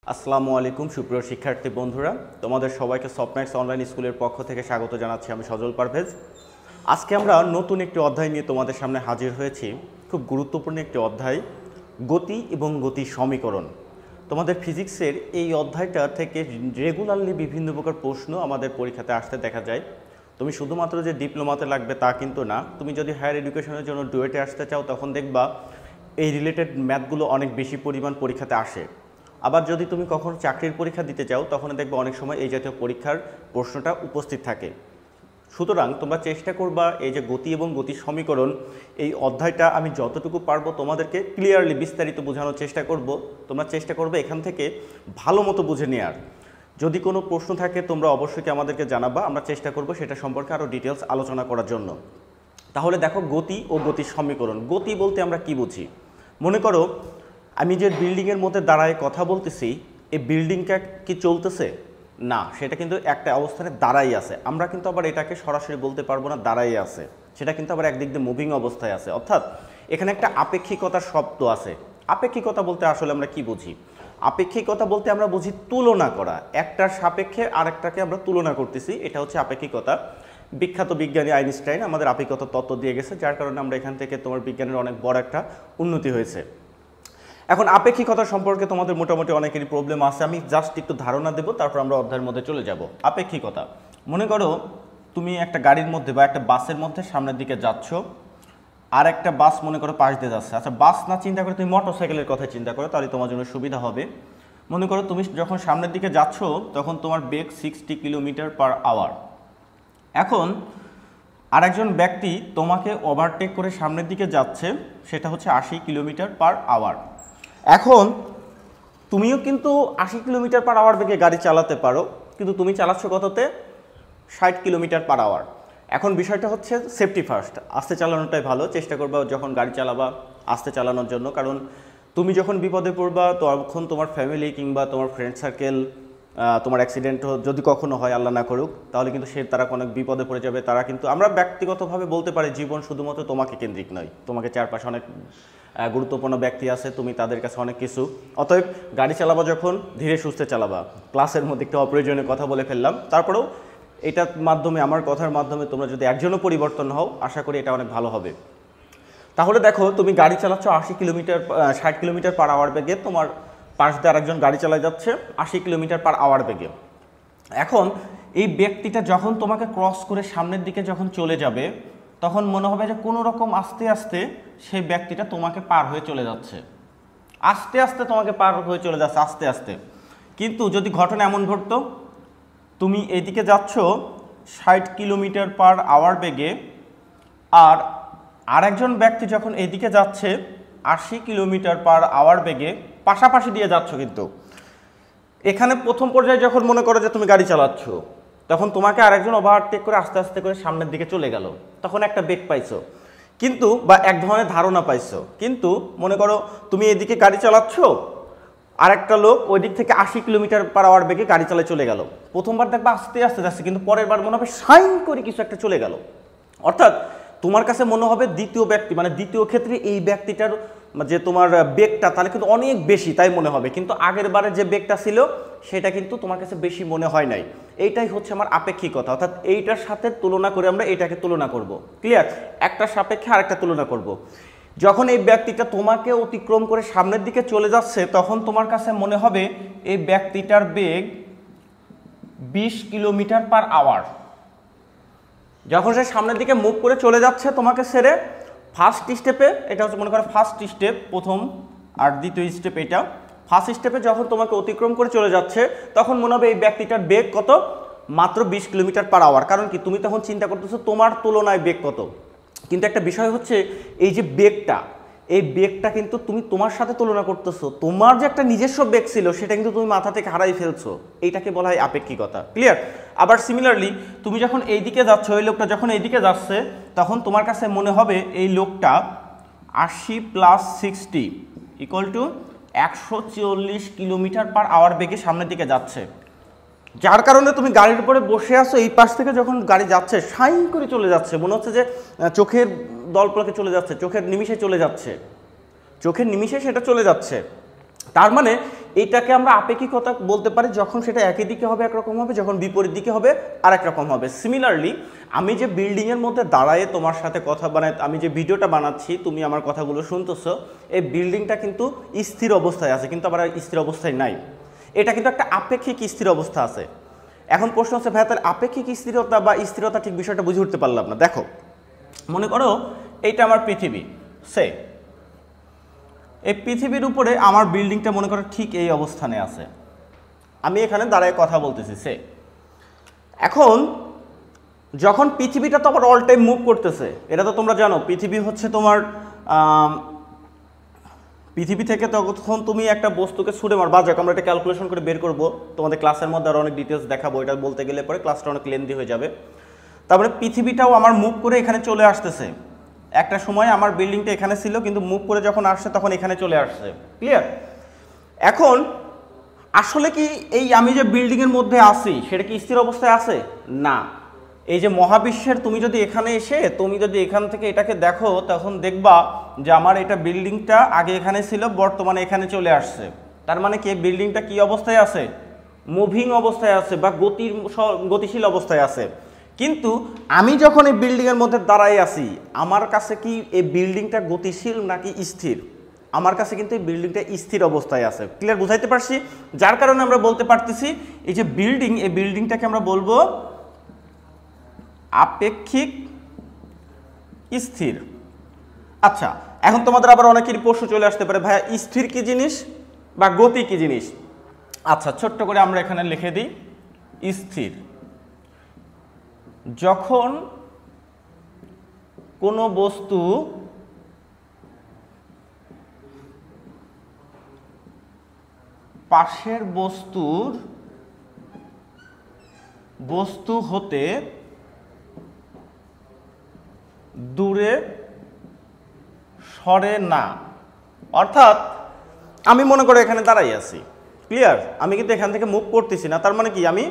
আসসালামু আলাইকুম সুপ্রিয় শিক্ষার্থী বন্ধুরা, তোমাদের সবাইকে সফটম্যাক্স অনলাইন স্কুলের পক্ষ থেকে স্বাগত জানাচ্ছি। আমি সজল পারভেজ। আজকে আমরা নতুন একটি অধ্যায় নিয়ে তোমাদের সামনে হাজির হয়েছি। খুব গুরুত্বপূর্ণ একটি অধ্যায়, গতি এবং গতি সমীকরণ। তোমাদের ফিজিক্সের এই অধ্যায়টা থেকে রেগুলারলি বিভিন্ন প্রকার প্রশ্ন আমাদের পরীক্ষাতে আসতে দেখা যায়। তুমি শুধুমাত্র যে ডিপ্লোমাতে লাগবে তা কিন্তু না, তুমি যদি হায়ার এডুকেশনের জন্য ডুয়েটে আসতে চাও তখন দেখবা এই রিলেটেড ম্যাথগুলো অনেক বেশি পরিমাণ পরীক্ষাতে আসে। আবার যদি তুমি কখনো চাকরির পরীক্ষা দিতে চাও তখন দেখবে অনেক সময় এই জাতীয় পরীক্ষার প্রশ্নটা উপস্থিত থাকে। সুতরাং তোমরা চেষ্টা করবা এই যে গতি এবং গতি সমীকরণ এই অধ্যায়টা আমি যতটুকু পারবো তোমাদেরকে ক্লিয়ারলি বিস্তারিত বোঝানোর চেষ্টা করব। তোমরা চেষ্টা করবে এখান থেকে ভালো মতো বুঝে নেওয়ার। যদি কোনো প্রশ্ন থাকে তোমরা অবশ্যই আমাদেরকে জানাবা, আমরা চেষ্টা করব সেটা সম্পর্কে আরও ডিটেলস আলোচনা করার জন্য। তাহলে দেখো, গতি ও গতি সমীকরণ। গতি বলতে আমরা কি বুঝি? মনে করো আমি যে বিল্ডিংয়ের মধ্যে দাঁড়ায় কথা বলতেছি, এই বিল্ডিংটা কি চলতেছে? না, সেটা কিন্তু একটা অবস্থানে দাঁড়াই আছে। আমরা কিন্তু আবার এটাকে সরাসরি বলতে পারবো না দাঁড়াই আছে, সেটা কিন্তু আবার একদিক দিয়ে মুভিং অবস্থায় আছে। অর্থাৎ এখানে একটা আপেক্ষিকতার শব্দ আছে। আপেক্ষিকতা বলতে আসলে আমরা কি বুঝি? আপেক্ষিকতা বলতে আমরা বুঝি তুলনা করা, একটার সাপেক্ষে আরেকটাকে আমরা তুলনা করতেছি, এটা হচ্ছে আপেক্ষিকতা। বিখ্যাত বিজ্ঞানী আইনস্টাইন আমাদের আপেক্ষিকতার তত্ত্ব দিয়ে গেছে, যার কারণে আমরা এখান থেকে তোমার বিজ্ঞানের অনেক বড় একটা উন্নতি হয়েছে। এখন আপেক্ষিকতা সম্পর্কে তোমাদের মোটামুটি অনেকেরই প্রবলেম আছে, আমি জাস্ট একটু ধারণা দেবো, তারপর আমরা অধ্যায়ের মধ্যে চলে যাব। আপেক্ষিকতা, মনে করো তুমি একটা গাড়ির মধ্যে বা একটা বাসের মধ্যে সামনের দিকে যাচ্ছ, আর একটা বাস মনে করো পাশ দিয়ে যাচ্ছে। আচ্ছা, বাস না চিন্তা করে তুমি মোটরসাইকেলের কথা চিন্তা করো, তাহলে তোমার জন্য সুবিধা হবে। মনে করো তুমি যখন সামনের দিকে যাচ্ছ তখন তোমার বেগ 60 কিলোমিটার/আওয়ার। এখন আরেকজন ব্যক্তি তোমাকে ওভারটেক করে সামনের দিকে যাচ্ছে, সেটা হচ্ছে 80 কিলোমিটার/আওয়ার। এখন তুমিও কিন্তু 80 কিলোমিটার/আওয়ার বেগে গাড়ি চালাতে পারো, কিন্তু তুমি চালাচ্ছ কততে? 60 কিলোমিটার/আওয়ার। এখন বিষয়টা হচ্ছে সেফটি ফার্স্ট, আস্তে চালানোটাই ভালো। চেষ্টা করবা যখন গাড়ি চালাবা আস্তে চালানোর জন্য, কারণ তুমি যখন বিপদে পড়বা তখন তোমার ফ্যামিলি কিংবা তোমার ফ্রেন্ড সার্কেল, তোমার অ্যাক্সিডেন্ট যদি কখনো হয়, আল্লাহ না করুক, তাহলে কিন্তু তারা অনেক বিপদে পড়ে যাবে। তারা কিন্তু, আমরা ব্যক্তিগতভাবে বলতে পারি জীবন শুধুমাত্র তোমাকে কেন্দ্রিক নয়, তোমাকে চারপাশে অনেক গুরুত্বপূর্ণ ব্যক্তি আছে, তুমি তাদের কাছে অনেক কিছু। অতএব গাড়ি চালাবা যখন ধীরে সুস্থে চালাবা। ক্লাসের মধ্যে একটু অপ্রয়োজনীয় কথা বলে ফেললাম, তারপরেও এটার মাধ্যমে, আমার কথার মাধ্যমে তোমরা যদি একজনও পরিবর্তন হও, আশা করি এটা অনেক ভালো হবে। তাহলে দেখো, তুমি গাড়ি চালাচ্ছ 60 কিলোমিটার/আওয়ার বেগে, তোমার পাশ দিয়ে আরেকজন গাড়ি চালায় যাচ্ছে 80 কিলোমিটার/আওয়ার বেগে। এখন এই ব্যক্তিটা যখন তোমাকে ক্রস করে সামনের দিকে যখন চলে যাবে, তখন মনে হবে যে কোনো রকম আস্তে আস্তে সেই ব্যক্তিটা তোমাকে পার হয়ে চলে যাচ্ছে, আস্তে আস্তে তোমাকে পার হয়ে চলে যাচ্ছে আস্তে আস্তে। কিন্তু যদি ঘটনা এমন ঘটতো, তুমি এইদিকে যাচ্ছ 60 কিলোমিটার/আওয়ার বেগে, আর আরেকজন ব্যক্তি যখন এইদিকে যাচ্ছে 80 কিলোমিটার/আওয়ার বেগে, পাশাপাশি দিয়ে যাচ্ছ, কিন্তু এখানে প্রথম পর্যায়ে যখন মনে করো যে তুমি গাড়ি চালাচ্ছ, তখন তোমাকে আরেকজন ওভারটেক করে আস্তে আস্তে করে সামনের দিকে চলে গেল, তখন একটা বেগ পাইছো, কিন্তু বা এক ধরনের ধারণা পাইছো। কিন্তু মনে করো তুমি এদিকে গাড়ি চালাচ্ছ, আরেকটা লোক ওই দিক থেকে 80 কিলোমিটার/আওয়ার বেগে গাড়ি চালায় চলে গেল। প্রথমবার দেখবে আস্তে আস্তে যাচ্ছে, কিন্তু পরের বার মনে হবে সাইন করে কিছু একটা চলে গেল। অর্থাৎ তোমার কাছে মনে হবে দ্বিতীয় ব্যক্তি, মানে দ্বিতীয় ক্ষেত্রে এই ব্যক্তিটার যে তোমার বেগটা তাহলে কিন্তু অনেক বেশি, তাই মনে হবে। কিন্তু আগের বারে যে বেগটা ছিল সেটা কিন্তু তোমার কাছে বেশি মনে হয় নাই। এইটাই হচ্ছে আমার আপেক্ষিকতা। অর্থাৎ এইটার সাথে তুলনা করে আমরা এটাকে তুলনা করব। ক্লিয়ার? একটার সাপেক্ষে আরেকটা তুলনা করব। যখন এই ব্যক্তিটা তোমাকে অতিক্রম করে সামনের দিকে চলে যাচ্ছে, তখন তোমার কাছে মনে হবে এই ব্যক্তিটার বেগ 20 কিলোমিটার/আওয়ার। যখন সে সামনের দিকে মুভ করে চলে যাচ্ছে তোমাকে ছেড়ে, ফার্স্ট স্টেপে, এটা হচ্ছে মনে করো ফার্স্ট স্টেপ, প্রথম আর দ্বিতীয় স্টেপ, এটা ফার্স্ট স্টেপে যখন তোমাকে অতিক্রম করে চলে যাচ্ছে, তখন মনে হবে এই ব্যক্তিটার বেগ কত? মাত্র 20 কিলোমিটার/আওয়ার। কারণ কি, তুমি তখন চিন্তা করতেছো তোমার তুলনায় বেগ কত। কিন্তু একটা বিষয় হচ্ছে এই যে বেগটা, এই বেগটা কিন্তু তুমি তোমার সাথে তুলনা করতেছো, তোমার যে একটা নিজস্ব বেগ ছিল সেটা কিন্তু তুমি মাথা থেকে হারাই ফেলছো। এইটাকে বলা হয় আপেক্ষিকতা। ক্লিয়ার? আবার সিমিলারলি তুমি যখন এইদিকে যাচ্ছ, ওই লোকটা যখন এইদিকে যাচ্ছে, তখন তোমার কাছে মনে হবে এই লোকটা 80 + 60 = 140 কিলোমিটার/আওয়ার বেগে সামনের দিকে যাচ্ছে। যার কারণে তুমি গাড়ির উপরে বসে আছো, এই পাশ থেকে যখন গাড়ি যাচ্ছে সাইন করে চলে যাচ্ছে, মনে হচ্ছে যে চোখের দলপলকে চলে যাচ্ছে, চোখের নিমিষে চলে যাচ্ছে, চোখের নিমিষে সেটা চলে যাচ্ছে। তার মানে এইটাকে আমরা আপেক্ষিকতা বলতে পারি যখন সেটা একই দিকে হবে একরকম হবে, যখন বিপরীত দিকে হবে আর এক রকম হবে। সিমিলারলি আমি যে বিল্ডিংয়ের মধ্যে দাঁড়ায়ে তোমার সাথে কথা আমি যে ভিডিওটা বানাচ্ছি, তুমি আমার কথাগুলো শুনতেছো, এই বিল্ডিংটা কিন্তু স্থির অবস্থায় আছে, কিন্তু আবার স্থির অবস্থায় নাই। এটা কিন্তু একটা আপেক্ষিক স্থির অবস্থা আছে। এখন প্রশ্ন হচ্ছে ভাই তাহলে আপেক্ষিক স্থিরতা বা স্থিরতা ঠিক বিষয়টা বুঝে উঠতে পারলাম না। দেখো মনে করো এইটা আমার পৃথিবী, সে এই পৃথিবীর উপরে আমার বিল্ডিংটা মনে করো ঠিক এই অবস্থানে আছে, আমি এখানে দাঁড়ায় কথা বলতেছি। সে এখন যখন পৃথিবীটা তো আবার অল টাইম মুভ করতেছে, এটা তো তোমরা জানো, পৃথিবী হচ্ছে তোমার পৃথিবী থেকে তখন তুমি একটা বস্তুকে ছুড়ে মারবা, যাক আমরা এটা ক্যালকুলেশন করে বের করবো, তোমাদের ক্লাসের মধ্যে আরও অনেক ডিটেলস দেখাবো, এটা বলতে গেলে পরে ক্লাসটা অনেক লেন্দি হয়ে যাবে। তারপরে পৃথিবীটাও আমার মুভ করে এখানে চলে আসতেছে, একটা সময় আমার বিল্ডিংটা এখানে ছিল কিন্তু মুভ করে যখন আসছে তখন এখানে চলে আসছে। ক্লিয়ার? এখন আসলে কি এই আমি যে বিল্ডিংয়ের মধ্যে আছি সেটা কি স্থির অবস্থায় আছে? না। এই যে মহাবিশ্বের তুমি যদি এখানে এসে তুমি যদি এখান থেকে এটাকে দেখো তখন দেখবা যে আমার এটা বিল্ডিংটা আগে এখানে ছিল, বর্তমানে এখানে চলে আসছে। তার মানে কি বিল্ডিংটা কি অবস্থায় আছে? মুভিং অবস্থায় আছে বা গতিশীল অবস্থায় আছে। কিন্তু আমি যখন এই বিল্ডিংয়ের মধ্যে দাঁড়াই আছি, আমার কাছে কি এই বিল্ডিংটা গতিশীল নাকি স্থির? আমার কাছে কিন্তু এই বিল্ডিংটা স্থির অবস্থায় আছে। ক্লিয়ার? বুঝাইতে পারছি? যার কারণে আমরা বলতে পারতেছি এই যে বিল্ডিং, এই বিল্ডিংটাকে আমরা বলবো আপেক্ষিক স্থির। আচ্ছা, এখন তোমাদের আবার অনেকেরই প্রশ্ন চলে আসতে পারে, ভাইয়া স্থির কি জিনিস বা গতি কি জিনিস? আচ্ছা, ছোট্ট করে আমরা এখানে লিখে দিই স্থির। যখন কোনো বস্তু পাশের বস্তু হতে দূরে সরে না, অর্থাৎ আমি মনে করো এখানে দাঁড়াই আছি। ক্লিয়ার? আমি কিন্তু এখান থেকে মুভ করতেছি না, তার মানে কি আমি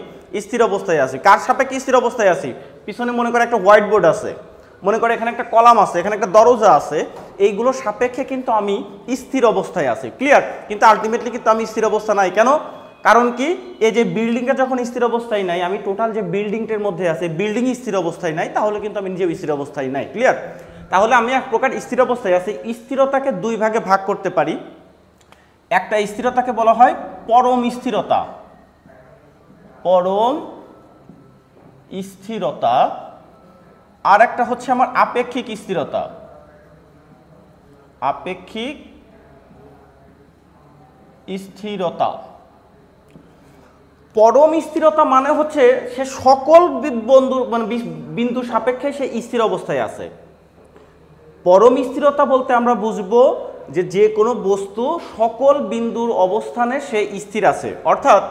স্থির অবস্থায় আছি। কার সাপেক্ষে স্থির অবস্থায় আছি? পিছনে মনে করো একটা হোয়াইট বোর্ড আছে, মনে করো এখানে একটা কলাম আছে, এখানে একটা দরজা আছে, এইগুলো সাপেক্ষে কিন্তু আমি স্থির অবস্থায় আছি। ক্লিয়ার? কিন্তু আলটিমেটলি কিন্তু আমি স্থির অবস্থা নাই। কেন? কারণ কি এই যে বিল্ডিংটা যখন স্থির অবস্থায় নাই, আমি টোটাল যে বিল্ডিংটার মধ্যে আছে বিল্ডিং স্থির অবস্থায় নাই, তাহলে কিন্তু আমি নিজেও স্থির অবস্থায় নাই। ক্লিয়ার? তাহলে আমি এক প্রকার স্থির অবস্থায় আছি। স্থিরতাকে দুই ভাগে ভাগ করতে পারি। একটা স্থিরতাকে বলা হয় পরম স্থিরতা, পরম স্থিরতা, আর একটা হচ্ছে আমার আপেক্ষিক স্থিরতা, আপেক্ষিক স্থিরতা। পরম স্থিরতা মানে হচ্ছে সে সকল বিন্দু সাপেক্ষে সে স্থির অবস্থায় আছে। পরম স্থিরতা বলতে আমরা বুঝবো যে কোনো বস্তু সকল বিন্দুর অবস্থানে সে স্থির আছে। অর্থাৎ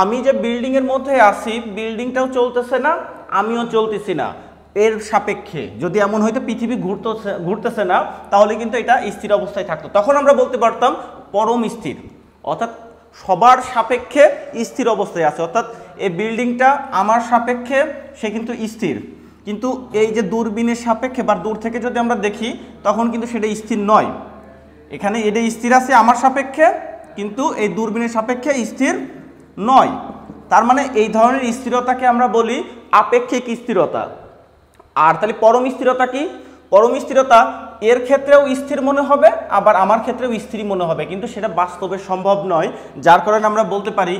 আমি যে বিল্ডিংয়ের মধ্যে আছি, বিল্ডিংটাও চলতেছে না, আমিও চলতেছি না, এর সাপেক্ষে যদি এমন হয়তো পৃথিবী ঘুরতেছে না, তাহলে কিন্তু এটা স্থির অবস্থায় থাকতো, তখন আমরা বলতে পারতাম পরম স্থির। অর্থাৎ সবার সাপেক্ষে স্থির অবস্থায় আছে, অর্থাৎ এই বিল্ডিংটা আমার সাপেক্ষে সে কিন্তু স্থির, কিন্তু এই যে দূরবীনের সাপেক্ষে বা দূর থেকে যদি আমরা দেখি তখন কিন্তু সেটা স্থির নয়। এখানে এটা স্থির আছে আমার সাপেক্ষে, কিন্তু এই দূরবীনের সাপেক্ষে স্থির নয়। তার মানে এই ধরনের স্থিরতাকে আমরা বলি আপেক্ষিক স্থিরতা। আর তাহলে পরম স্থিরতা কি? পরম স্থিরতা এর ক্ষেত্রেও স্থির মনে হবে, আবার আমার ক্ষেত্রেও স্থির মনে হবে, কিন্তু সেটা বাস্তবে সম্ভব নয়। যার কারণে আমরা বলতে পারি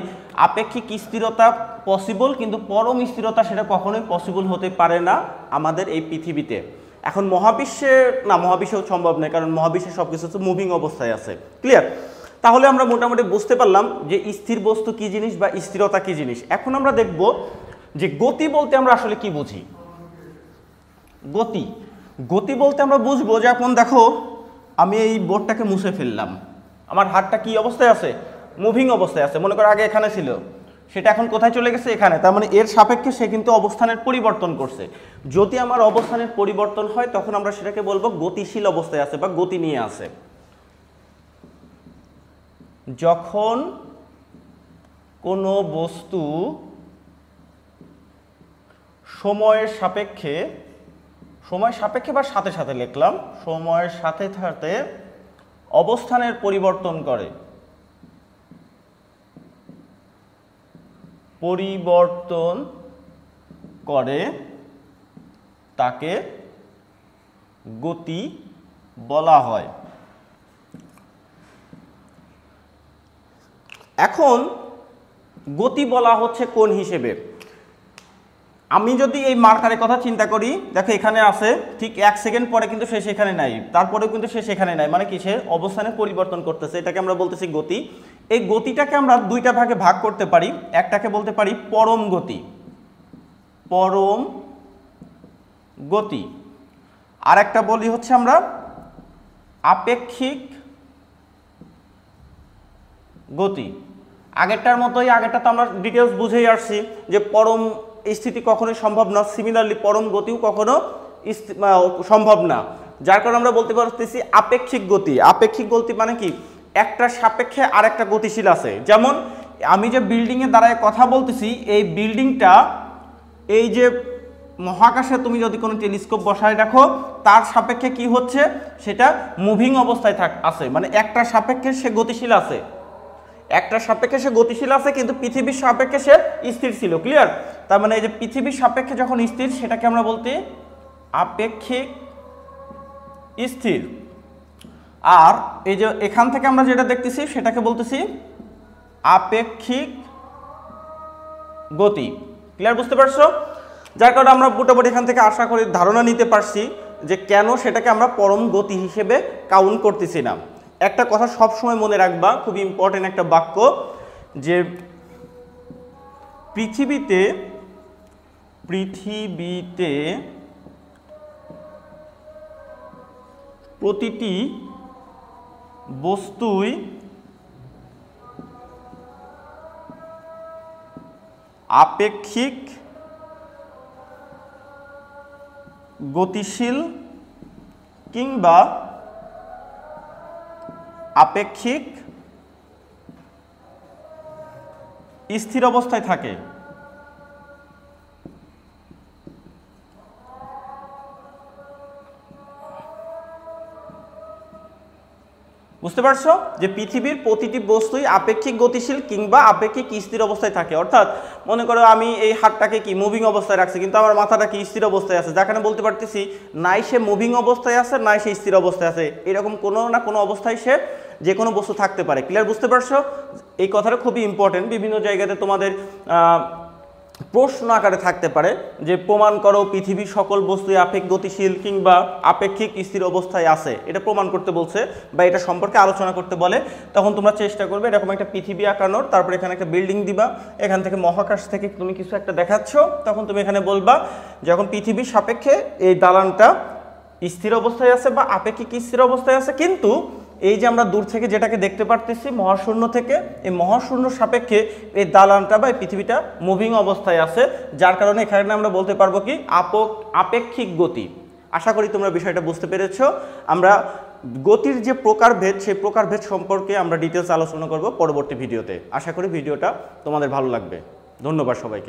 আপেক্ষিক স্থিরতা পসিবল, কিন্তু পরম স্থিরতা সেটা কখনোই পসিবল হতে পারে না আমাদের এই পৃথিবীতে। এখন মহাবিশ্বে না, মহাবিশ্বেও সম্ভব নয়, কারণ মহাবিশ্বে সব কিছু মুভিং অবস্থায় আছে। ক্লিয়ার? তাহলে আমরা মোটামুটি বুঝতে পারলাম যে স্থির বস্তু কি জিনিস বা স্থিরতা কি জিনিস। এখন আমরা দেখব যে গতি বলতে আমরা আসলে কি বুঝি। গতি বলতে আমরা বুঝবো যে এখন দেখো আমি এই বোর্ডটাকে মুছে ফেললাম, আমার হাতটা কি অবস্থায় আছে? মুভিং অবস্থায় আছে। মনে করো আগে এখানে ছিল, সেটা এখন কোথায় চলে গেছে? এখানে। তার মানে এর সাপেক্ষে সে কিন্তু অবস্থানের পরিবর্তন করছে। যদি আমার অবস্থানের পরিবর্তন হয় তখন আমরা সেটাকে বলবো গতিশীল অবস্থায় আছে বা গতি নিয়ে আছে। যখন কোনো বস্তু সময়ের সাপেক্ষে বা সাথে সাথে লিখলাম, সময়ের সাথে সাথে অবস্থানের পরিবর্তন করে, পরিবর্তন করে তাকে গতি বলা হয়। এখন গতি বলা হচ্ছে কোন হিসেবে? আমি যদি এই মার্কারের কথা চিন্তা করি, দেখো এখানে আছে, ঠিক 1 সেকেন্ড পরে কিন্তু সে সেখানে নাই, তারপরেও কিন্তু সে সেখানে নাই, মানে কি সে অবস্থানে পরিবর্তন করতেছে, এটাকে আমরা বলতেছি গতি। এই গতিটাকে আমরা দুইটা ভাগে ভাগ করতে পারি, একটাকে বলতে পারি পরম গতি, পরম গতি, আর একটা বলি হচ্ছে আমরা আপেক্ষিক গতি। আগেরটার মতোই, আগেরটা তো আমরা ডিটেলস বুঝেই আসছি যে পরম স্থিতি কখনোই সম্ভব না, সিমিলারলি পরম গতিও কখনো সম্ভব না, যার কারণে আমরা বলতে পারতেছি আপেক্ষিক গতি। আপেক্ষিক গতি মানে কি, একটা সাপেক্ষে আরেকটা গতিশীল আছে। যেমন আমি যে বিল্ডিংয়ে দাঁড়ায় কথা বলতেছি, এই বিল্ডিংটা এই যে মহাকাশে তুমি যদি কোনো টেলিস্কোপ বসায় রাখো, তার সাপেক্ষে কি হচ্ছে, সেটা মুভিং অবস্থায় আছে, মানে একটা সাপেক্ষে সে গতিশীল আছে, একটা সাপেক্ষে সে গতিশীল আছে, কিন্তু পৃথিবীর সাপেক্ষে সে স্থির ছিল। ক্লিয়ার? তার মানে এই যে পৃথিবীর সাপেক্ষে যখন স্থির, সেটাকে আমরা বলতে আপেক্ষিক স্থির। আর এই যে এখান থেকে আমরা যেটা দেখতেছি সেটাকে বলতেছি আপেক্ষিক গতি। ক্লিয়ার? বুঝতে পারছো? যার কারণে আমরা মোটামুটি এখান থেকে আশা করি ধারণা নিতে পারছি যে কেন সেটাকে আমরা পরম গতি হিসেবে কাউন্ট করতেছি না। একটা কথা সবসময় মনে রাখবা, খুব ইম্পর্টেন্ট একটা বাক্য, যে পৃথিবীতে প্রতিটি বস্তুই আপেক্ষিক গতিশীল কিংবা আপেক্ষিক স্থির অবস্থায় থাকে। বুঝতে পারছো? যে পৃথিবীর প্রতিটি বস্তুই আপেক্ষিক গতিশীল কিংবা আপেক্ষিক স্থির অবস্থায় থাকে। অর্থাৎ মনে করো আমি এই হাতটাকে কি মুভিং অবস্থায় রাখছি, কিন্তু আমার মাথাটা কি স্থির অবস্থায় আছে, যেখানে বলতে পারতেছি নাই সে মুভিং অবস্থায় আছে, নাই সে স্থির অবস্থায় আছে, এরকম কোনো না কোনো অবস্থায় সে যে কোনো বস্তু থাকতে পারে। ক্লিয়ার? বুঝতে পারছো? এই কথাটা খুবই ইম্পর্টেন্ট, বিভিন্ন জায়গাতে তোমাদের প্রশ্ন আকারে থাকতে পারে যে প্রমাণ করো পৃথিবীর সকল বস্তুই আপেক্ষিক গতিশীল কিংবা আপেক্ষিক স্থির অবস্থায় আছে, এটা প্রমাণ করতে বলছে বা এটা সম্পর্কে আলোচনা করতে বলে, তখন তোমরা চেষ্টা করবে এরকম একটা পৃথিবী আঁকানোর, তারপর এখানে একটা বিল্ডিং দিবা, এখান থেকে মহাকাশ থেকে তুমি কিছু একটা দেখাচ্ছ, তখন তুমি এখানে বলবা যখন পৃথিবীর সাপেক্ষে এই দালানটা স্থির অবস্থায় আছে বা আপেক্ষিক স্থির অবস্থায় আছে, কিন্তু এই যে আমরা দূর থেকে যেটাকে দেখতে পারতেছি মহাশূন্য থেকে, এই মহাশূন্য সাপেক্ষে এই দালানটা বা এই পৃথিবীটা মুভিং অবস্থায় আছে, যার কারণে এখানে আমরা বলতে পারবো কি আপেক্ষিক গতি। আশা করি তোমরা বিষয়টা বুঝতে পেরেছো। আমরা গতির যে প্রকারভেদ, সেই প্রকারভেদ সম্পর্কে আমরা ডিটেলস আলোচনা করব পরবর্তী ভিডিওতে। আশা করি ভিডিওটা তোমাদের ভালো লাগবে। ধন্যবাদ সবাইকে।